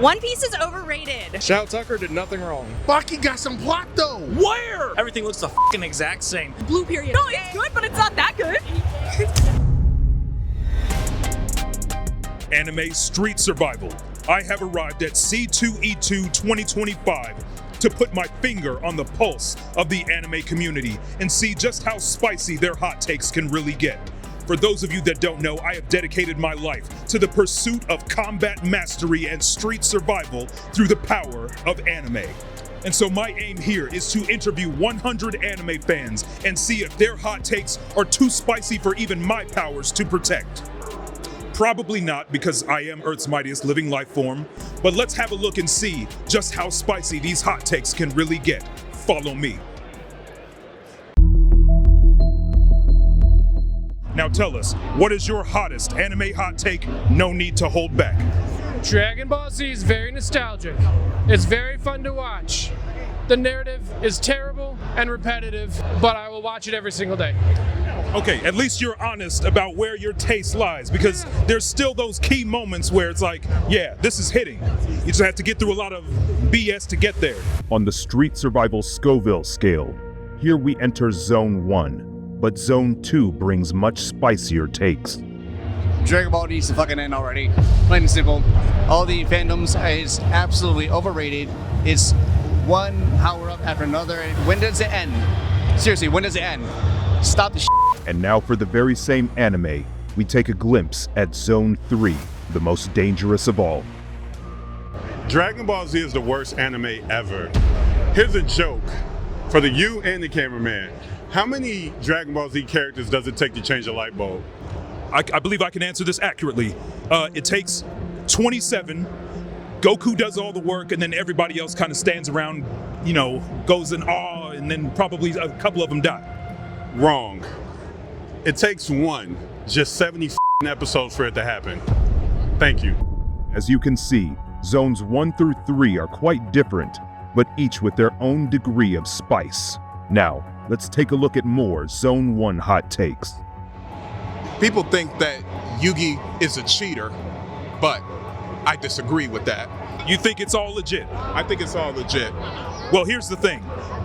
One Piece is overrated. Shou Tucker did nothing wrong. Baki got some plot though. Where? Everything looks the fucking exact same. Blue Period. No, it's good, but it's not that good. Anime Street Survival. I have arrived at C2E2 2025 to put my finger on the pulse of the anime community and see just how spicy their hot takes can really get. For those of you that don't know, I have dedicated my life to the pursuit of combat mastery and street survival through the power of anime. And so my aim here is to interview 100 anime fans and see if their hot takes are too spicy for even my powers to protect. Probably not, because I am Earth's mightiest living life form, but let's have a look and see just how spicy these hot takes can really get. Follow me. Now tell us, what is your hottest anime hot take? No need to hold back. Dragon Ball Z is very nostalgic. It's very fun to watch. The narrative is terrible and repetitive, but I will watch it every single day. Okay, at least you're honest about where your taste lies, because there's still those key moments where it's like, yeah, this is hitting. You just have to get through a lot of BS to get there. On the Street Survival Scoville scale, here we enter Zone 1, but Zone 2 brings much spicier takes. Dragon Ball needs to fucking end already. Plain and simple. All the fandoms is absolutely overrated. It's one power up after another. When does it end? Seriously, when does it end? Stop the shit. And now for the very same anime, we take a glimpse at Zone 3, the most dangerous of all. Dragon Ball Z is the worst anime ever. Here's a joke for the you and the cameraman. How many Dragon Ball Z characters does it take to change a light bulb? I believe I can answer this accurately. It takes 27. Goku does all the work, and then everybody else kind of stands around, you know, goes in awe, and then probably a couple of them die. Wrong. It takes one, just 70 episodes for it to happen. Thank you. As you can see, Zones 1 through 3 are quite different, but each with their own degree of spice. Now, let's take a look at more Zone 1 hot takes. People think that Yugi is a cheater, but I disagree with that. You think it's all legit? I think it's all legit. Well, here's the thing.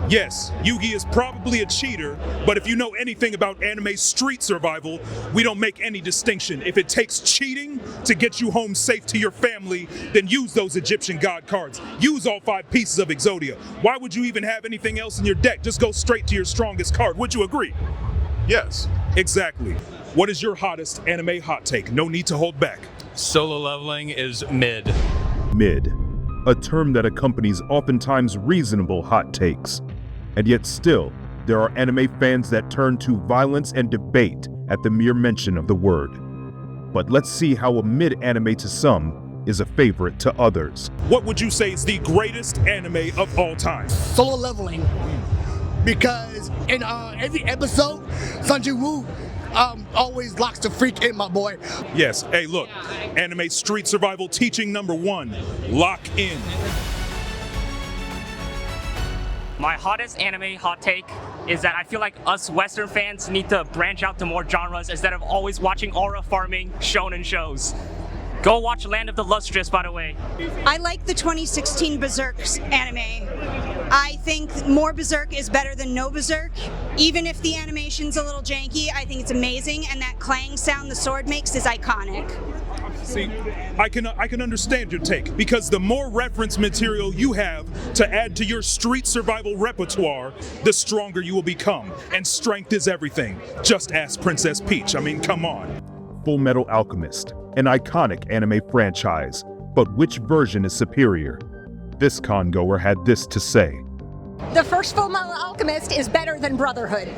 Yes, Yugi is probably a cheater, but if you know anything about anime street survival, we don't make any distinction. If it takes cheating to get you home safe to your family, then use those Egyptian god cards. Use all 5 pieces of Exodia. Why would you even have anything else in your deck? Just go straight to your strongest card. Would you agree? Yes. Exactly. What is your hottest anime hot take? No need to hold back. Solo leveling is mid. Mid, a term that accompanies oftentimes reasonable hot takes. And yet still, there are anime fans that turn to violence and debate at the mere mention of the word. But let's see how a mid anime to some is a favorite to others. What would you say is the greatest anime of all time? Solo leveling. Because in every episode, Sanji Woo always locks the freak in, my boy. Yes, hey look, anime street survival teaching number 1, lock in. My hottest anime hot take is that I feel like us Western fans need to branch out to more genres instead of always watching aura farming shonen shows. Go watch Land of the Lustrous, by the way. I like the 2016 Berserk anime. I think more Berserk is better than no Berserk. Even if the animation's a little janky, I think it's amazing, and that clang sound the sword makes is iconic. See, I can understand your take, because the more reference material you have to add to your street survival repertoire, the stronger you will become. And strength is everything. Just ask Princess Peach. I mean, come on. Full Metal Alchemist, an iconic anime franchise, but which version is superior? This congoer had this to say. The first Full Metal Alchemist is better than Brotherhood.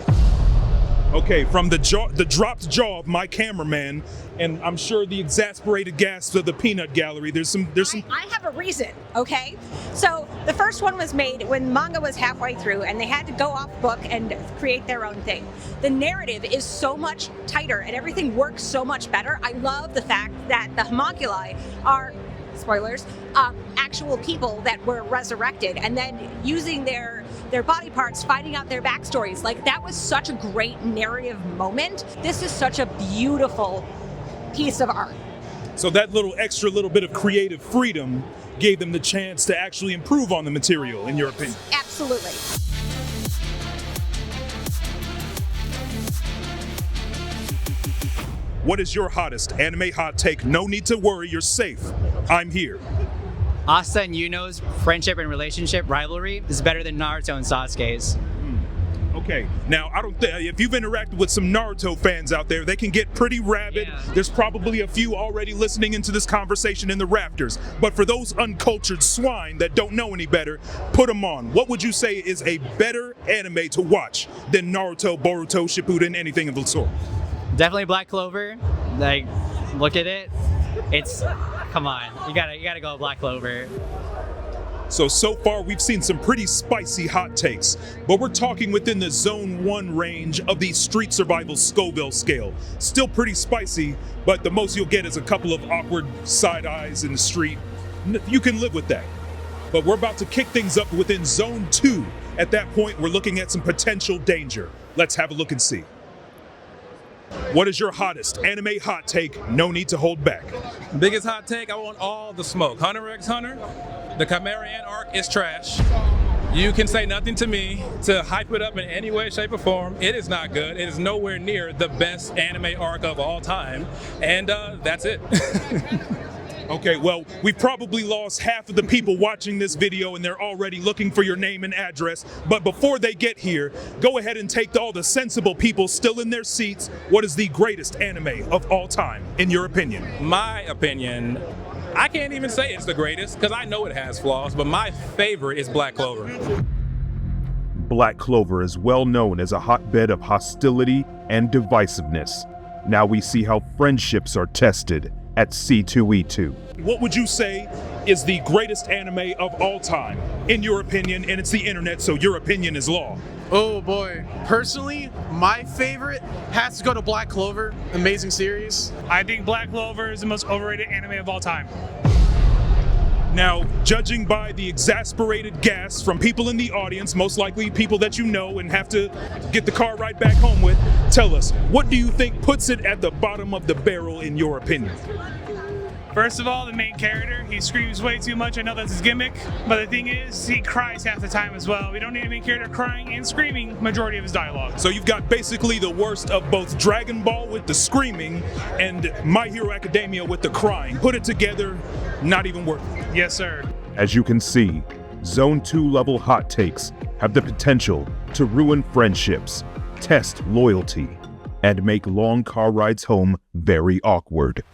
Okay, from the dropped jaw of my cameraman, and I'm sure the exasperated gasps of the peanut gallery, there's some. I have a reason, okay? So the first one was made when manga was halfway through, and they had to go off book and create their own thing. The narrative is so much tighter, and everything works so much better. I love the fact that the homunculi are, spoilers, actual people that were resurrected, and then using their body parts, finding out their backstories. Like, that was such a great narrative moment. This is such a beautiful piece of art. So that little bit of creative freedom gave them the chance to actually improve on the material, in your opinion? Absolutely. What is your hottest anime hot take? No need to worry, you're safe. I'm here. Asta and Yuno's friendship and relationship rivalry is better than Naruto and Sasuke's. Okay, now if you've interacted with some Naruto fans out there, they can get pretty rabid. Yeah. There's probably a few already listening into this conversation in the rafters. But for those uncultured swine that don't know any better, put them on. What would you say is a better anime to watch than Naruto, Boruto, Shippuden, anything of the sort? Definitely Black Clover. Like, look at it. It's, come on, you gotta go with Black Clover. So far we've seen some pretty spicy hot takes, but we're talking within the Zone 1 range of the Street Survival Scoville scale. Still pretty spicy, but the most you'll get is a couple of awkward side eyes in the street. You can live with that. But we're about to kick things up within Zone 2. At that point, we're looking at some potential danger. Let's have a look and see. What is your hottest anime hot take? No need to hold back. Biggest hot take, I want all the smoke. Hunter x Hunter, the Chimerian arc is trash. You can say nothing to me to hype it up in any way, shape, or form. It is not good. It is nowhere near the best anime arc of all time. And that's it. Okay, well, we've probably lost half of the people watching this video and they're already looking for your name and address. But before they get here, go ahead and take all the sensible people still in their seats. What is the greatest anime of all time, in your opinion? My opinion, I can't even say it's the greatest because I know it has flaws, but my favorite is Black Clover. Black Clover is well known as a hotbed of hostility and divisiveness. Now we see how friendships are tested at C2E2. What would you say is the greatest anime of all time, in your opinion? And it's the internet, so your opinion is law. Oh boy. Personally, my favorite has to go to Black Clover. Amazing series. I think Black Clover is the most overrated anime of all time. Now, judging by the exasperated gas from people in the audience, most likely people that you know and have to get the car ride back home with, tell us, what do you think puts it at the bottom of the barrel in your opinion? First of all, the main character, he screams way too much. I know that's his gimmick, but the thing is, he cries half the time as well. We don't need a main character crying and screaming majority of his dialogue. So you've got basically the worst of both Dragon Ball with the screaming and My Hero Academia with the crying. Put it together, not even worth it. Yes, sir. As you can see, Zone 2 level hot takes have the potential to ruin friendships, test loyalty, and make long car rides home very awkward.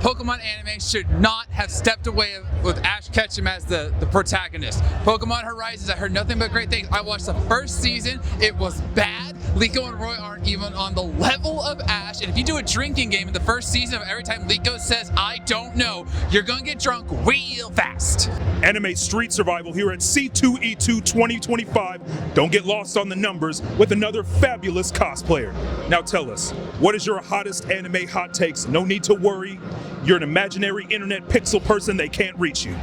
Pokemon anime should not have stepped away with Ash Ketchum as the protagonist. Pokemon Horizons, I heard nothing but great things. I watched the first season, it was bad. Liko and Roy aren't even on the level of Ash, and if you do a drinking game in the first season of every time Liko says, I don't know, you're gonna get drunk real fast. Anime Street Survival here at C2E2 2025. Don't get lost on the numbers with another fabulous cosplayer. Now tell us, what is your hottest anime hot takes? No need to worry. You're an imaginary internet pixel person, they can't reach you.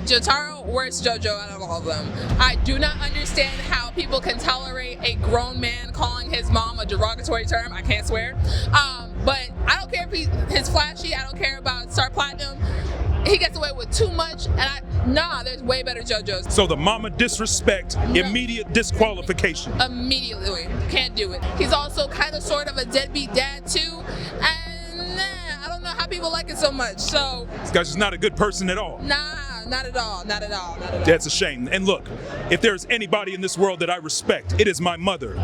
Jotaro, worst JoJo out of all of them. I do not understand how people can tolerate a grown man calling his mom a derogatory term. I can't swear. But I don't care if he's flashy. I don't care about Star Platinum. He gets away with too much, and there's way better JoJos. So the mama disrespect, immediate disqualification. Immediately, can't do it. He's also kind of sort of a deadbeat dad too, and I don't know how people like it so much. So this guy's just not a good person at all. Not at all. That's a shame. And look, if there's anybody in this world that I respect, it is my mother.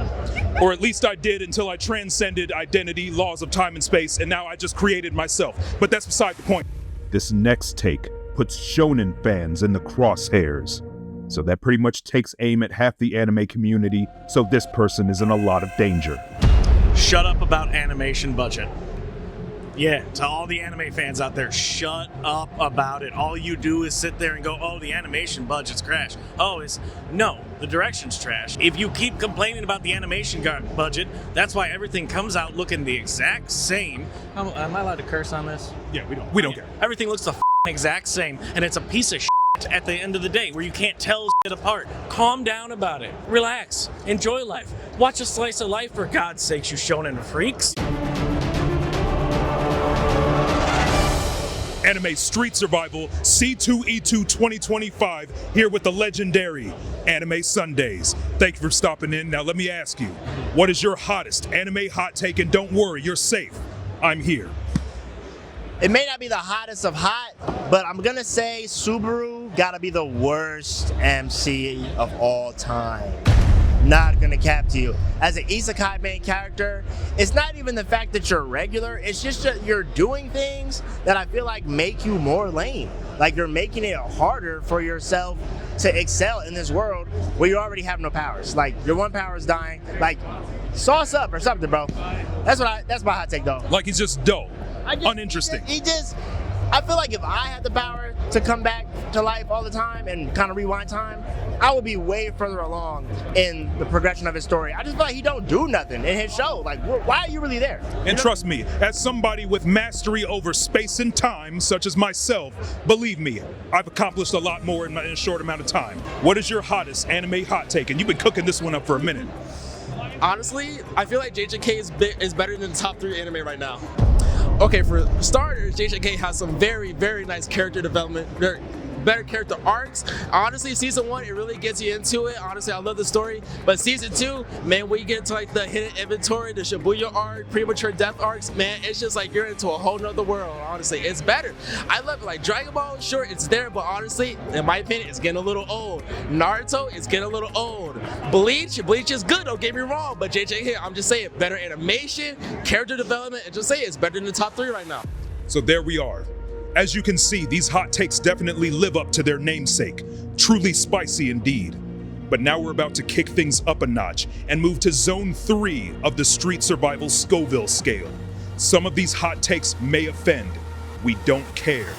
Or at least I did until I transcended identity, laws of time and space, and now I just created myself. But that's beside the point. This next take puts shonen fans in the crosshairs. So that pretty much takes aim at half the anime community, so this person is in a lot of danger. Shut up about animation budget. Yeah, to all the anime fans out there, shut up about it. All you do is sit there and go, oh, the animation budget's crash. No, the direction's trash. If you keep complaining about the animation budget, that's why everything comes out looking the exact same. Am I allowed to curse on this? Yeah, we don't care. Everything looks the exact same, and it's a piece of at the end of the day where you can't tell shit apart. Calm down about it. Relax. Enjoy life. Watch a slice of life, for God's sakes, you shonen freaks. Anime Street Survival C2E2 2025 here with the legendary Anime Sundays. Thank you for stopping in. Now let me ask you, what is your hottest anime hot take? And don't worry, you're safe. I'm here. It may not be the hottest of hot, but I'm gonna say Subaru gotta be the worst MC of all time. Not gonna cap to you. As an isekai main character, it's not even the fact that you're regular, it's just that you're doing things that I feel like make you more lame. Like you're making it harder for yourself to excel in this world where you already have no powers. Like your one power is dying. Like sauce up or something, bro. That's my hot take though. Like he's just dull, uninteresting. I feel like if I had the power to come back to life all the time and kind of rewind time, I would be way further along in the progression of his story. I just feel like he don't do nothing in his show. Like, why are you really there? And trust me, as somebody with mastery over space and time, such as myself, believe me, I've accomplished a lot more in a short amount of time. What is your hottest anime hot take? And you've been cooking this one up for a minute. Honestly, I feel like JJK is better than the top 3 anime right now. Okay, for starters, JJK has some very, very nice character development, better character arcs. Honestly, season 1, it really gets you into it. Honestly, I love the story. But season 2, man, when you get into like the hidden inventory, the Shibuya arc, premature death arcs, man, it's just like you're into a whole nother world. Honestly, it's better. I love it. Like Dragon Ball, sure, it's there, but honestly, in my opinion, it's getting a little old. Naruto is getting a little old. Bleach is good, don't get me wrong, but JJK, I'm just saying, better animation, character development, and just say it's better than the top 3 right now. So there we are. As you can see, these hot takes definitely live up to their namesake. Truly spicy indeed. But now we're about to kick things up a notch and move to zone 3 of the Street Survival Scoville scale. Some of these hot takes may offend. We don't care.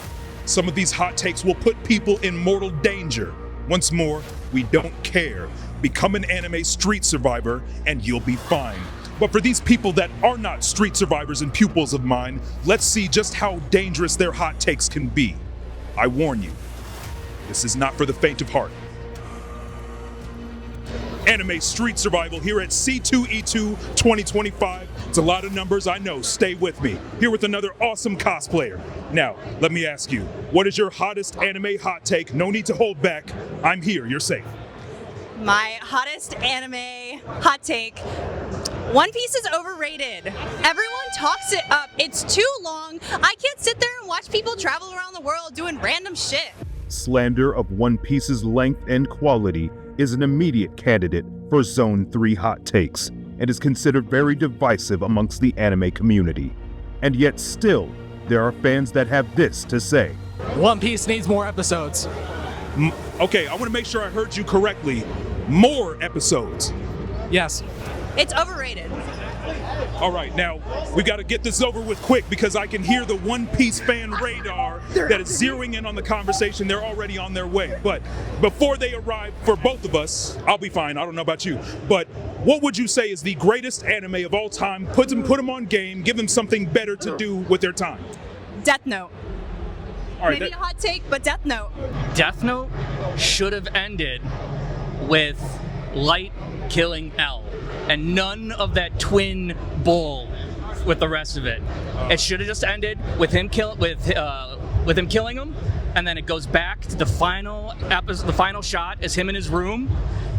Some of these hot takes will put people in mortal danger. Once more, we don't care. Become an anime street survivor and you'll be fine. But for these people that are not street survivors and pupils of mine, let's see just how dangerous their hot takes can be. I warn you, this is not for the faint of heart. Anime Street Survival here at C2E2 2025. It's a lot of numbers, I know, stay with me. Here with another awesome cosplayer. Now, let me ask you, what is your hottest anime hot take? No need to hold back, I'm here, you're safe. My hottest anime hot take: One Piece is overrated. Everyone talks it up. It's too long. I can't sit there and watch people travel around the world doing random shit. Slander of One Piece's length and quality is an immediate candidate for Zone 3 hot takes and is considered very divisive amongst the anime community. And yet still, there are fans that have this to say. One Piece needs more episodes. Okay, I want to make sure I heard you correctly. More episodes. Yes. It's overrated. All right, now we got to get this over with quick because I can hear the One Piece fan radar that is zeroing in on the conversation. They're already on their way. But before they arrive, for both of us, I'll be fine. I don't know about you. But what would you say is the greatest anime of all time? Put them on game. Give them something better to do with their time. Death Note. All right, Maybe a hot take, but Death Note. Death Note should have ended with Light killing L, and none of that twin bull with the rest of it. It should have just ended with him killing him, and then it goes back to the final episode. The final shot is him in his room.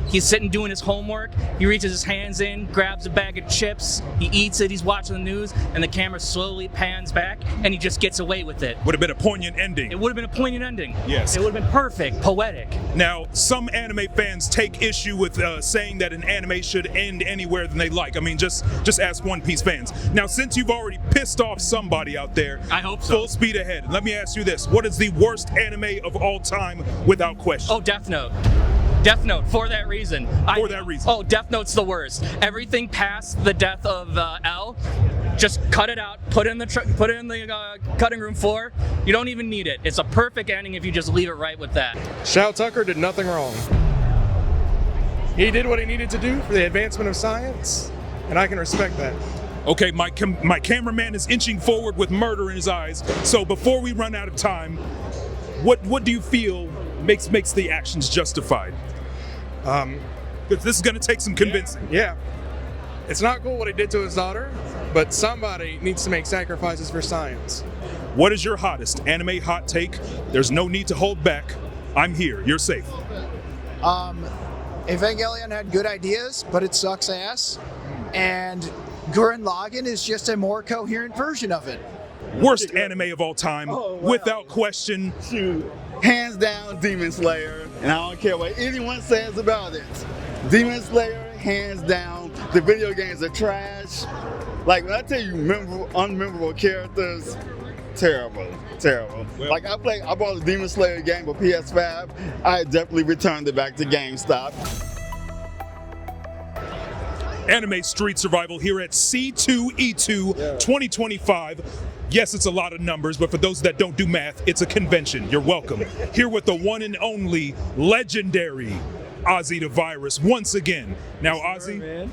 He's sitting doing his homework. He reaches his hands in, grabs a bag of chips. He eats it. He's watching the news, and the camera slowly pans back, and he just gets away with it. Would have been a poignant ending. It would have been a poignant ending. Yes. It would have been perfect, poetic. Now, some anime fans take issue with saying that an anime should end anywhere than they like. I mean, just ask One Piece fans. Now, since you've already pissed off somebody out there, I hope so. Full speed ahead. Let me ask you this: what is the worst anime of all time, without question? Oh, Death Note. Death Note, for that reason. Oh, Death Note's the worst. Everything past the death of L, just cut it out, put it in the cutting room floor. You don't even need it. It's a perfect ending if you just leave it right with that. Shou Tucker did nothing wrong. He did what he needed to do for the advancement of science, and I can respect that. Okay, my cameraman is inching forward with murder in his eyes. So before we run out of time, what do you feel makes the actions justified? Because this is going to take some convincing. Yeah. It's not cool what he did to his daughter, but somebody needs to make sacrifices for science. What is your hottest anime hot take? There's no need to hold back. I'm here. You're safe. Evangelion had good ideas, but it sucks ass. And Gurren Lagann is just a more coherent version of it. Worst anime of all time, without question. Hands down, Demon Slayer, and I don't care what anyone says about it. Demon Slayer, hands down. The video games are trash. Like, when I tell you unmemorable characters, terrible. Like, I bought a Demon Slayer game for PS5. I definitely returned it back to GameStop. Anime Street Survival here at C2E2 2025. Yes, it's a lot of numbers, but for those that don't do math, it's a convention. You're welcome. Here with the one and only legendary Ozzy the Virus once again. Now, Ozzy,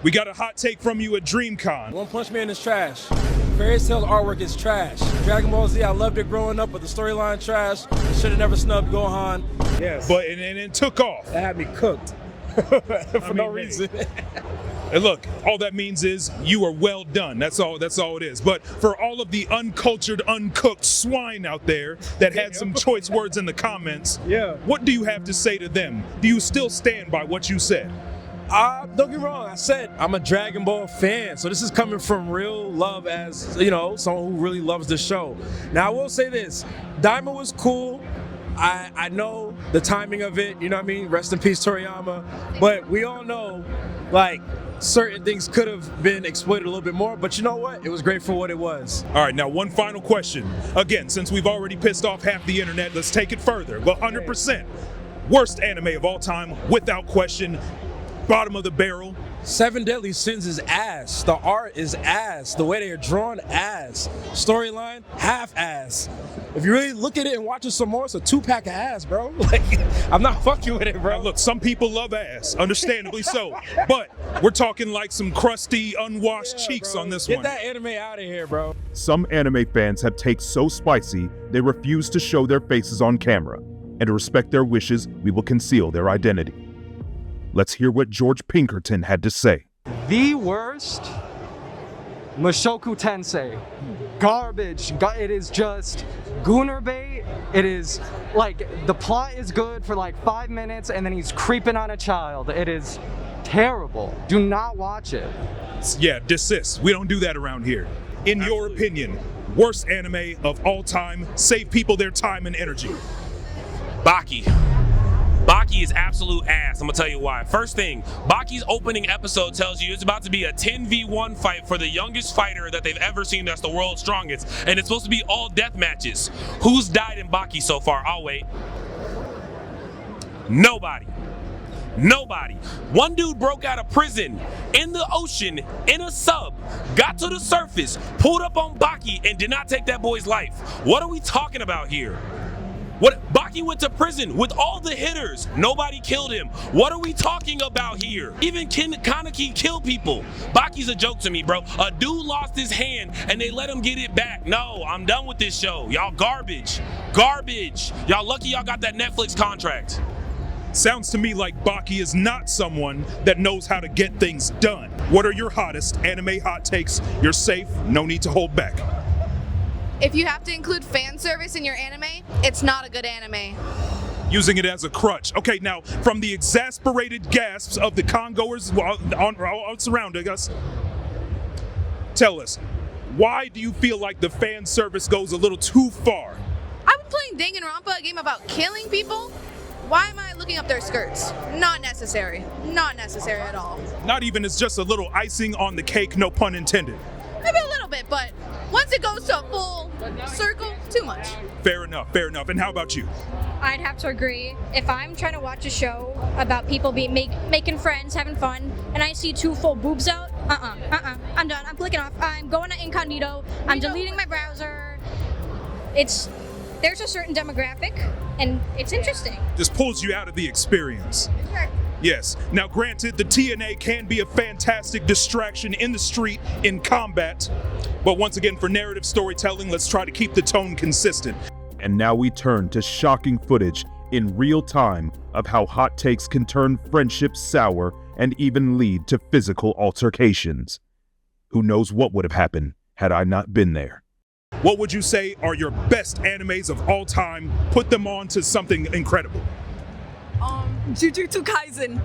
we got a hot take from you at DreamCon. One Punch Man is trash. Fairy Tail's artwork is trash. Dragon Ball Z, I loved it growing up, but the storyline trash. Should have never snubbed Gohan. Yes. But and it took off. That had me cooked. For no reason. And look, all that means is you are well done. That's all it is. But for all of the uncultured, uncooked swine out there that had some choice words in the comments, what do you have to say to them? Do you still stand by what you said? Don't get me wrong, I said I'm a Dragon Ball fan, so this is coming from real love as, you know, someone who really loves the show. Now, I will say this, Daima was cool. I know the timing of it, you know what I mean? Rest in peace, Toriyama. But we all know, like, certain things could have been exploited a little bit more, but you know what? It was great for what it was. All right, now one final question. Again, since we've already pissed off half the internet, let's take it further. 100%. Worst anime of all time, without question. Bottom of the barrel. Seven Deadly Sins is ass. The art is ass. The way they are drawn, ass. Storyline, half ass. If you really look at it and watch it some more, it's a 2-pack of ass, bro. Like, I'm not fucking with it, bro. Now look, some people love ass, understandably so. But we're talking like some crusty, unwashed cheeks on this one. Get that anime out of here, bro. Some anime fans have takes so spicy, they refuse to show their faces on camera. And to respect their wishes, we will conceal their identity. Let's hear what George Pinkerton had to say. The worst, Mushoku Tensei. Garbage. It is just gooner bait. It is like the plot is good for like 5 minutes and then he's creeping on a child. It is terrible. Do not watch it. Yeah, desist. We don't do that around here. In your opinion, worst anime of all time, save people their time and energy. Baki. Baki is absolute ass. I'm gonna tell you why. First thing, Baki's opening episode tells you it's about to be a 10v1 fight for the youngest fighter that they've ever seen that's the world's strongest. And it's supposed to be all death matches. Who's died in Baki so far? I'll wait. Nobody. One dude broke out of prison in the ocean in a sub, got to the surface, pulled up on Baki, and did not take that boy's life. What are we talking about here? Baki went to prison with all the hitters. Nobody killed him. What are we talking about here? Even Kaneki killed people. Baki's a joke to me, bro. A dude lost his hand and they let him get it back. No, I'm done with this show. Y'all garbage. Y'all lucky y'all got that Netflix contract. Sounds to me like Baki is not someone that knows how to get things done. What are your hottest anime hot takes? You're safe, no need to hold back. If you have to include fan service in your anime, it's not a good anime. Using it as a crutch. Okay, now, from the exasperated gasps of the congoers surrounding us, tell us, why do you feel like the fan service goes a little too far? I've been playing Danganronpa, a game about killing people. Why am I looking up their skirts? Not necessary. Not necessary at all. Not even as just a little icing on the cake, no pun intended. Maybe a little bit, but once it goes to a full circle, too much. Fair enough. And how about you? I'd have to agree. If I'm trying to watch a show about people making friends, having fun, and I see 2 full boobs out, I'm done. I'm clicking off. I'm going to incognito. I'm deleting my browser. There's a certain demographic, and it's interesting. Just pulls you out of the experience. Exactly. Yes. Now, granted, the TNA can be a fantastic distraction in the street, in combat. But once again, for narrative storytelling, let's try to keep the tone consistent. And now we turn to shocking footage in real time of how hot takes can turn friendships sour and even lead to physical altercations. Who knows what would have happened had I not been there? what would you say are your best animes of all time? Put them on to something incredible. Jujutsu Kaisen.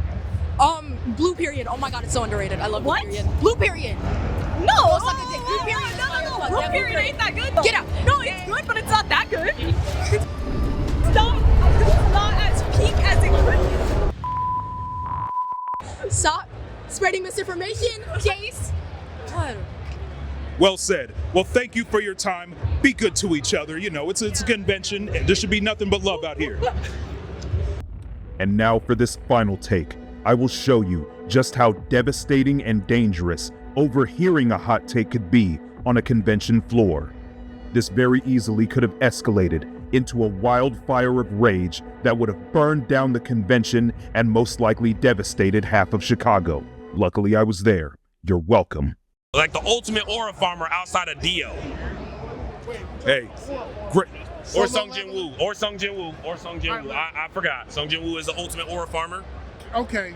Blue Period. Oh my god, it's so underrated. I love Blue Period. Blue Period. No, Blue Period. No. Blue Period ain't that good though. Get out. No, it's good, but it's not that good. It's not as peak as it could. Stop spreading misinformation, Chase. What? Well said. Well, thank you for your time. Be good to each other. You know, it's a convention. There should be nothing but love out here. And now for this final take, I will show you just how devastating and dangerous overhearing a hot take could be on a convention floor. This very easily could have escalated into a wildfire of rage that would have burned down the convention and most likely devastated half of Chicago. Luckily, I was there. You're welcome. Like the ultimate aura farmer outside of Dio. Hey, great. Or Sung Jin Woo. I forgot. Sung Jin Woo is the ultimate aura farmer. Okay.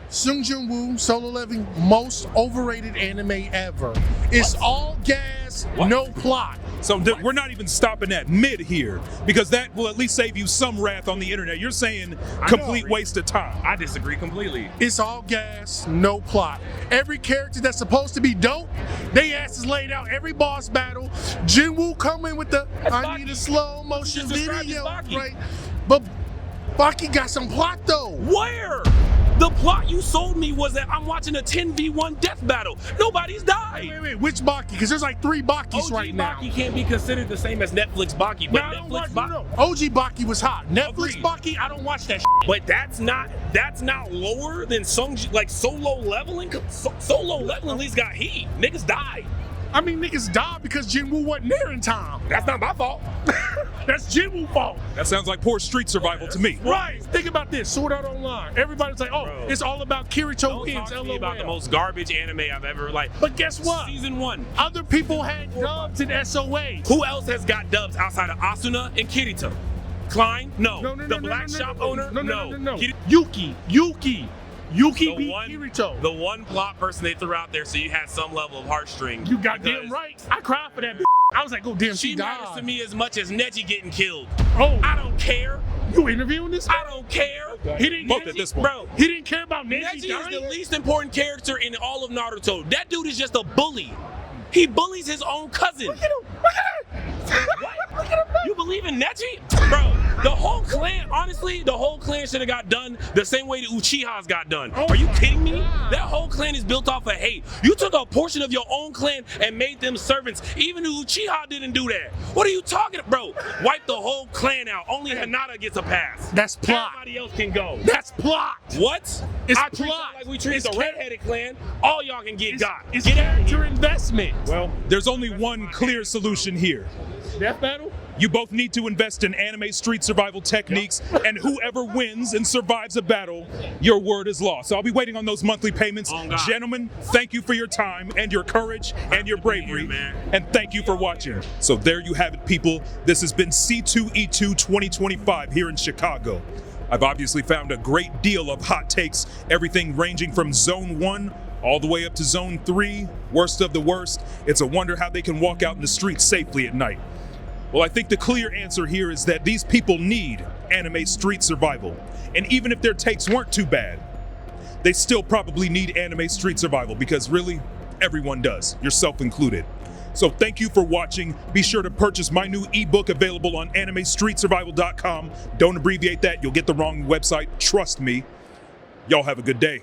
Sung Jin Woo, Solo Leveling, most overrated anime ever. It's all gas, no plot. So we're not even stopping at mid here, because that will at least save you some wrath on the internet. You're saying complete waste of time. I disagree completely. It's all gas, no plot. Every character that's supposed to be dope, they asses laid out every boss battle. Jin Woo come in with the I need a slow motion video, right? But Baki got some plot though. Where? The plot you sold me was that I'm watching a 10v1 death battle. Nobody's died. Wait, which Baki? Because there's like 3 Bakis right now. Baki can't be considered the same as Netflix Baki, but Netflix Baki. No. OG Baki was hot. Netflix Baki, I don't watch that shit. But that's not lower than like Solo Leveling. Solo Leveling at least got heat. Niggas died. I mean, niggas died because Jin Woo wasn't there in time. That's not my fault. That's Jin Woo's fault. That sounds like poor street survival to me. Right. Think about this. Sword Art Online. Everybody's like, it's all about Kirito wins. Don't talk to me about the most garbage anime I've ever But guess what? Season 1. Other people had dubs in SOA. Who else has got dubs outside of Asuna and Kirito? Klein? No. The black shop owner? No. Yuki beat Kirito. The one plot person they threw out there, so you had some level of heartstring. You goddamn right. I cried for that. I was like, oh damn, she died. Matters to me as much as Neji getting killed. Oh, I don't care. You interviewing this guy? I don't care. He didn't Both at this point. Bro, he didn't care about Neji. Neji is the least important character in all of Naruto. That dude is just a bully. He bullies his own cousin. Look at him. What? Look at him. You believe in Neji? Bro, the whole clan, honestly, the whole clan should have got done the same way the Uchihas got done. Are you kidding me? That whole clan is built off of hate. You took a portion of your own clan and made them servants. Even the Uchiha didn't do that. What are you talking about? Bro, wipe the whole clan out. Only Hinata gets a pass. That's plot. Everybody else can go. That's plot. What? It's I plot. Like we treat the redheaded clan. All y'all can get got. It's character investment. Well, there's only one clear solution here. Death battle? You both need to invest in anime street survival techniques, and whoever wins and survives a battle, your word is law. So I'll be waiting on those monthly payments. Gentlemen, thank you for your time and your courage and your bravery, and thank you for watching. So there you have it, people. This has been C2E2 2025 here in Chicago. I've obviously found a great deal of hot takes, everything ranging from Zone 1 all the way up to Zone 3, worst of the worst. It's a wonder how they can walk out in the streets safely at night. Well, I think the clear answer here is that these people need anime street survival. And even if their takes weren't too bad, they still probably need anime street survival, because really, everyone does, yourself included. So thank you for watching. Be sure to purchase my new ebook available on animestreetsurvival.com. Don't abbreviate that, you'll get the wrong website, trust me. Y'all have a good day.